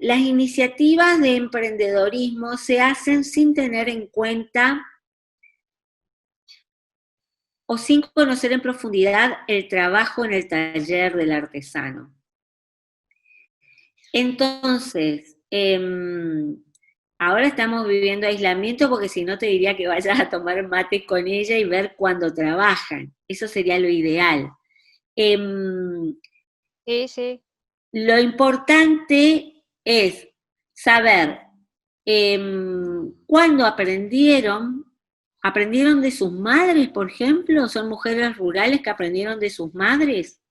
las iniciativas de emprendedorismo se hacen sin tener en cuenta o sin conocer en profundidad el trabajo en el taller del artesano. Entonces, ahora estamos viviendo aislamiento porque si no te diría que vayas a tomar mate con ella y ver cuándo trabajan. Eso sería lo ideal. Sí, sí. Lo importante es saber cuándo aprendieron de sus madres, por ejemplo, son mujeres rurales que aprendieron de sus madres.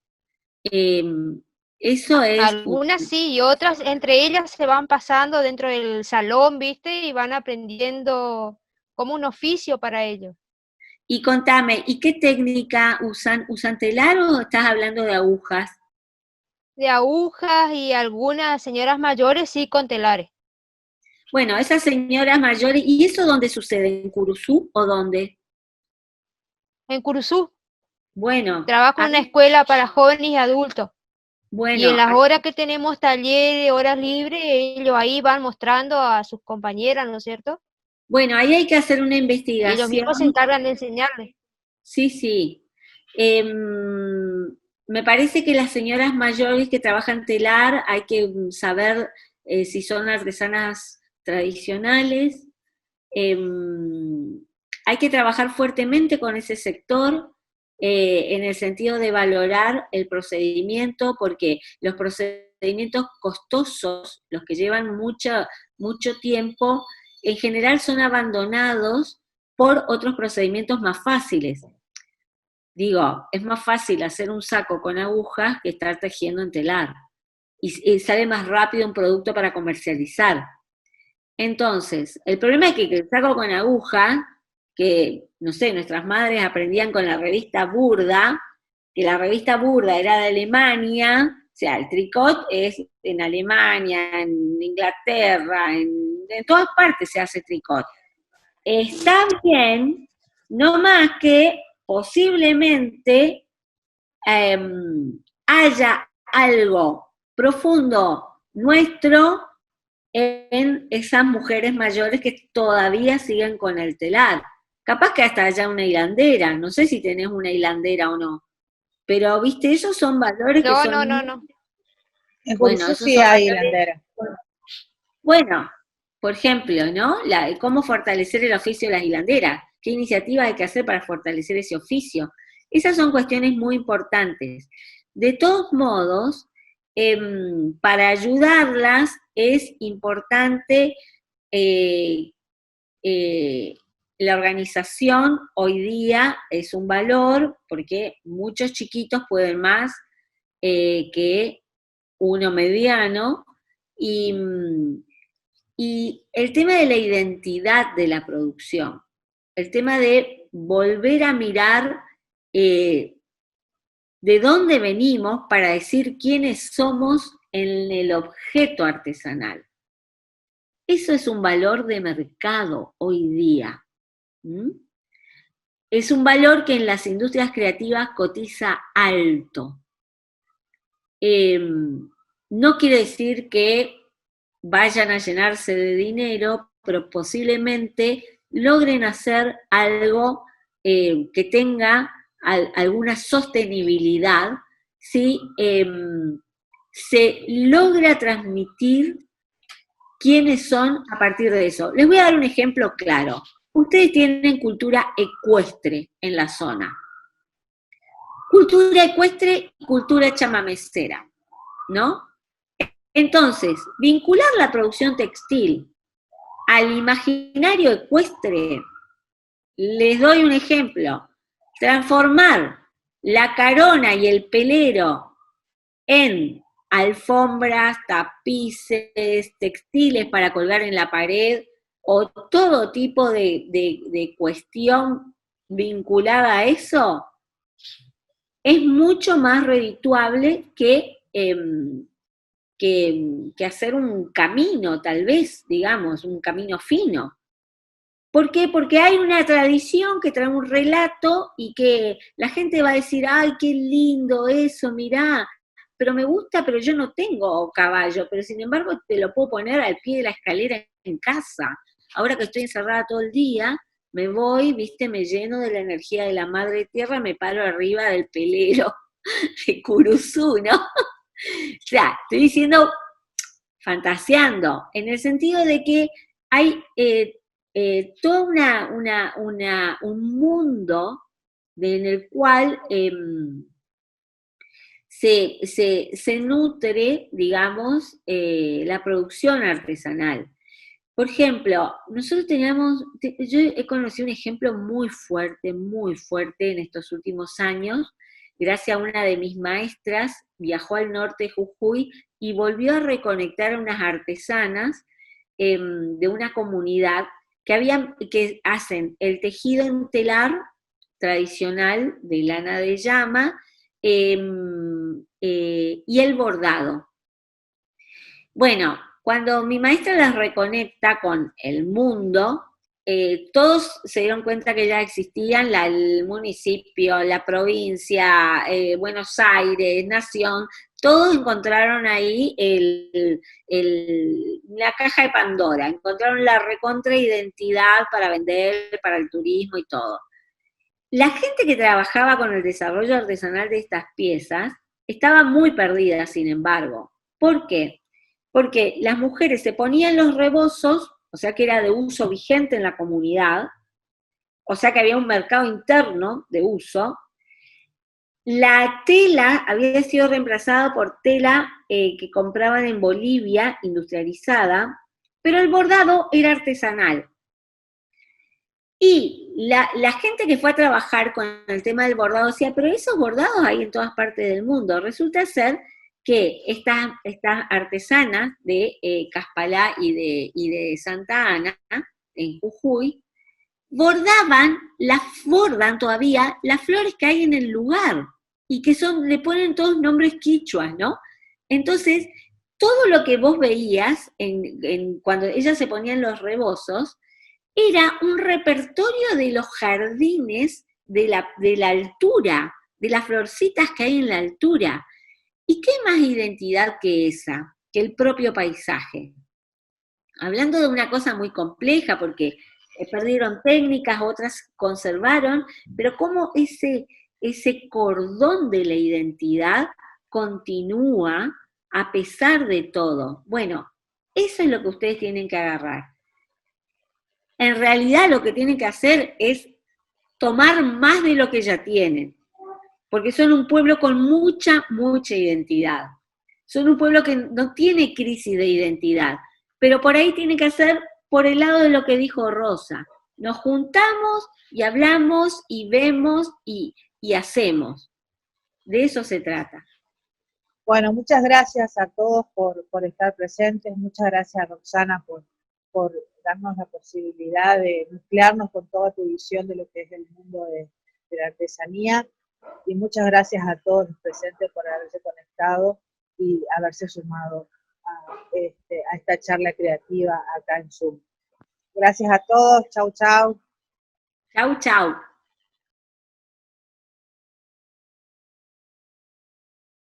Eso es... Algunas sí, y otras entre ellas se van pasando dentro del salón, ¿viste? Y van aprendiendo como un oficio para ellos. Y contame, ¿y qué técnica usan? ¿Usan telar o estás hablando de agujas? De agujas y algunas señoras mayores sí con telares. Bueno, esas señoras mayores, ¿y eso dónde sucede? ¿En Curuzú o dónde? En Curuzú, Bueno, trabajo en una escuela para jóvenes y adultos. Y en bueno, las horas que tenemos talleres, horas libres, ellos ahí van mostrando a sus compañeras, ¿no es cierto? bueno, ahí hay que hacer una Y ellos mismos se investigación. encargan de enseñarles. Sí, sí. Me parece que las señoras mayores que trabajan telar hay que saber si son artesanas tradicionales. Hay que trabajar fuertemente con ese sector en el sentido de valorar el procedimiento, porque los procedimientos costosos, los que llevan mucho tiempo, en general son abandonados por otros procedimientos más fáciles. Digo, es más fácil hacer un saco con agujas que estar tejiendo en telar. Y sale más rápido un producto para comercializar. Entonces, el problema es que el saco con aguja, que, no sé, nuestras madres aprendían con la revista Burda, que la revista Burda era de Alemania, o sea, el tricot es en Alemania, en Inglaterra, en todas partes se hace tricot. Está bien, no más que posiblemente haya algo profundo nuestro en esas mujeres mayores que todavía siguen con el telar. Capaz que hasta haya una hilandera, no sé si tenés una hilandera o no, pero viste, esos son valores que No, son... no. En Bueno, Curuzú esos sí son hay valores... hilandera. Bueno, por ejemplo, ¿no? Cómo fortalecer el oficio de las hilanderas, qué iniciativas hay que hacer para fortalecer ese oficio. Esas son cuestiones muy importantes. De todos modos, para ayudarlas es importante la organización hoy día es un valor porque muchos chiquitos pueden más que uno mediano y el tema de la identidad de la producción, el tema de volver a mirar de dónde venimos para decir quiénes somos en el objeto artesanal. Eso es un valor de mercado hoy día. ¿Mm? Es un valor que en las industrias creativas cotiza alto. No quiere decir que vayan a llenarse de dinero, pero posiblemente logren hacer algo que tenga alguna sostenibilidad si se logra transmitir quiénes son a partir de eso. Les voy a dar un ejemplo claro. Ustedes tienen cultura ecuestre en la zona. Cultura ecuestre y cultura chamamecera, ¿no? Entonces, vincular la producción textil al imaginario ecuestre, les doy un ejemplo. Transformar la carona y el pelero en alfombras, tapices, textiles para colgar en la pared, o todo tipo de cuestión vinculada a eso, es mucho más redituable que hacer un camino, tal vez, digamos, un camino fino. ¿Por qué? Porque hay una tradición que trae un relato y que la gente va a decir, ay, qué lindo eso, mirá, pero me gusta, pero yo no tengo caballo, pero sin embargo te lo puedo poner al pie de la escalera en casa. Ahora que estoy encerrada todo el día, me voy, viste, me lleno de la energía de la madre tierra, me paro arriba del pelero de Curuzú, ¿no? O sea, estoy diciendo, fantaseando, en el sentido de que hay todo un mundo en el cual se nutre, digamos, la producción artesanal. Por ejemplo, nosotros yo he conocido un ejemplo muy fuerte en estos últimos años, gracias a una de mis maestras, viajó al norte de Jujuy y volvió a reconectar a unas artesanas de una comunidad que hacen el tejido en telar tradicional de lana de llama y el bordado. Bueno, cuando mi maestra las reconecta con el mundo, todos se dieron cuenta que ya existían el municipio, la provincia, Buenos Aires, Nación, todos encontraron ahí la caja de Pandora, encontraron la recontraidentidad para vender, para el turismo y todo. La gente que trabajaba con el desarrollo artesanal de estas piezas estaba muy perdida, sin embargo. ¿Por qué? Porque las mujeres se ponían los rebozos, o sea que era de uso vigente en la comunidad, o sea que había un mercado interno de uso. La tela había sido reemplazada por tela que compraban en Bolivia, industrializada, pero el bordado era artesanal. Y la gente que fue a trabajar con el tema del bordado decía, pero esos bordados hay en todas partes del mundo. Resulta ser que estas artesanas de Caspalá y de Santa Ana, en Jujuy, bordan todavía las flores que hay en el lugar, y que le ponen todos nombres quichuas, ¿no? Entonces, todo lo que vos veías cuando ellas se ponían los rebozos, era un repertorio de los jardines de la altura, de las florcitas que hay en la altura. ¿Y qué más identidad que esa, que el propio paisaje? Hablando de una cosa muy compleja, porque perdieron técnicas, otras conservaron, pero cómo ese cordón de la identidad continúa a pesar de todo. Bueno, eso es lo que ustedes tienen que agarrar. En realidad lo que tienen que hacer es tomar más de lo que ya tienen, porque son un pueblo con mucha identidad. Son un pueblo que no tiene crisis de identidad, pero por ahí tiene que hacer por el lado de lo que dijo Rosa. Nos juntamos y hablamos y vemos y hacemos. De eso se trata. Bueno, muchas gracias a todos por estar presentes, muchas gracias Roxana por darnos la posibilidad de mezclarnos con toda tu visión de lo que es el mundo de la artesanía, y muchas gracias a todos los presentes por haberse conectado y haberse sumado a esta charla creativa acá en Zoom. Gracias a todos, chau, chau. Chau, chau.